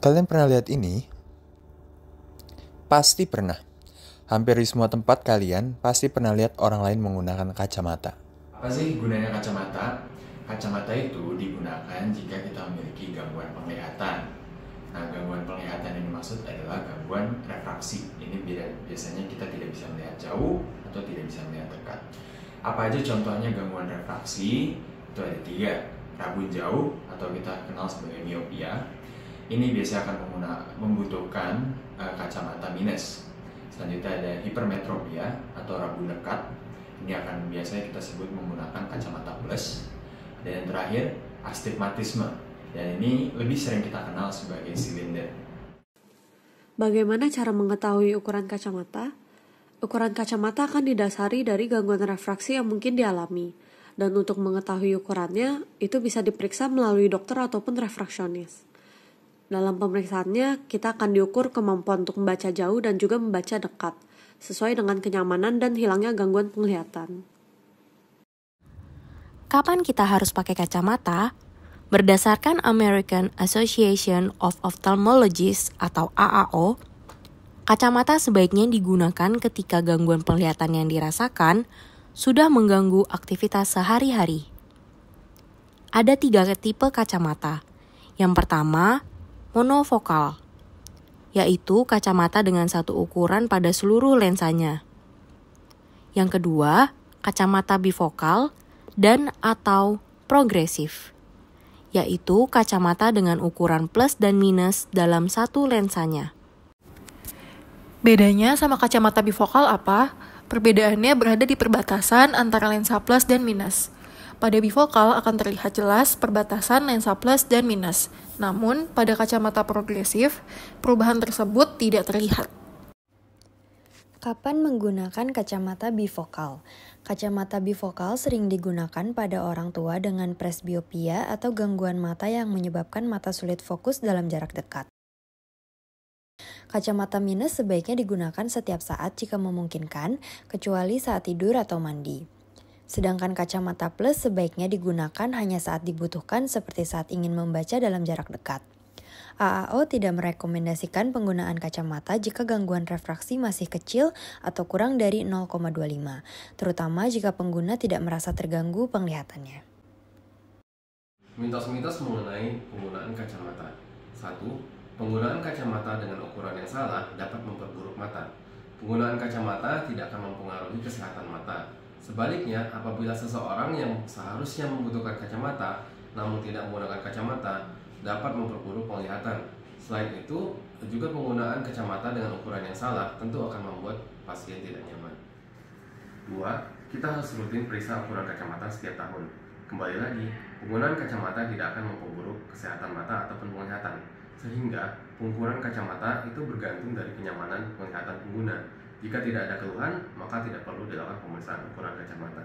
Kalian pernah lihat ini? Pasti pernah. Hampir di semua tempat kalian pasti pernah lihat orang lain menggunakan kacamata. Apa sih gunanya kacamata? Kacamata itu digunakan jika kita memiliki gangguan penglihatan. Nah, gangguan penglihatan yang dimaksud adalah gangguan refraksi. Ini biasanya kita tidak bisa melihat jauh atau tidak bisa melihat dekat. Apa aja contohnya gangguan refraksi? Itu ada 3. Rabun jauh atau kita kenal sebagai miopia. Ini biasanya akan membutuhkan kacamata minus. Selanjutnya ada hipermetropia atau rabun dekat. Ini akan biasanya kita sebut menggunakan kacamata plus. Dan yang terakhir, astigmatisme. Dan ini lebih sering kita kenal sebagai silinder. Bagaimana cara mengetahui ukuran kacamata? Ukuran kacamata akan didasari dari gangguan refraksi yang mungkin dialami. Dan untuk mengetahui ukurannya, itu bisa diperiksa melalui dokter ataupun refraksionis. Dalam pemeriksaannya, kita akan diukur kemampuan untuk membaca jauh dan juga membaca dekat, sesuai dengan kenyamanan dan hilangnya gangguan penglihatan. Kapan kita harus pakai kacamata? Berdasarkan American Association of Ophthalmologists atau AAO, kacamata sebaiknya digunakan ketika gangguan penglihatan yang dirasakan sudah mengganggu aktivitas sehari-hari. Ada 3 tipe kacamata. Yang pertama, monofokal, yaitu kacamata dengan satu ukuran pada seluruh lensanya. Yang kedua, kacamata bifokal dan atau progresif, yaitu kacamata dengan ukuran plus dan minus dalam satu lensanya. Bedanya sama kacamata bifokal apa? Perbedaannya berada di perbatasan antara lensa plus dan minus. Pada bifokal akan terlihat jelas perbatasan lensa plus dan minus. Namun, pada kacamata progresif, perubahan tersebut tidak terlihat. Kapan menggunakan kacamata bifokal? Kacamata bifokal sering digunakan pada orang tua dengan presbiopia atau gangguan mata yang menyebabkan mata sulit fokus dalam jarak dekat. Kacamata minus sebaiknya digunakan setiap saat jika memungkinkan, kecuali saat tidur atau mandi. Sedangkan kacamata plus sebaiknya digunakan hanya saat dibutuhkan seperti saat ingin membaca dalam jarak dekat. AAO tidak merekomendasikan penggunaan kacamata jika gangguan refraksi masih kecil atau kurang dari 0,25, terutama jika pengguna tidak merasa terganggu penglihatannya. Mitos-mitos mengenai penggunaan kacamata. 1. Penggunaan kacamata dengan ukuran yang salah dapat memperburuk mata. Penggunaan kacamata tidak akan mempengaruhi kesehatan mata. Sebaliknya, apabila seseorang yang seharusnya membutuhkan kacamata namun tidak menggunakan kacamata, dapat memperburuk penglihatan. Selain itu, juga penggunaan kacamata dengan ukuran yang salah tentu akan membuat pasien tidak nyaman. 2. Kita harus rutin periksa ukuran kacamata setiap tahun. Kembali lagi, penggunaan kacamata tidak akan memperburuk kesehatan mata ataupun penglihatan. Sehingga, pengukuran kacamata itu bergantung dari kenyamanan penglihatan pengguna. Jika tidak ada keluhan, maka tidak perlu dilakukan pemeriksaan ukuran kacamata.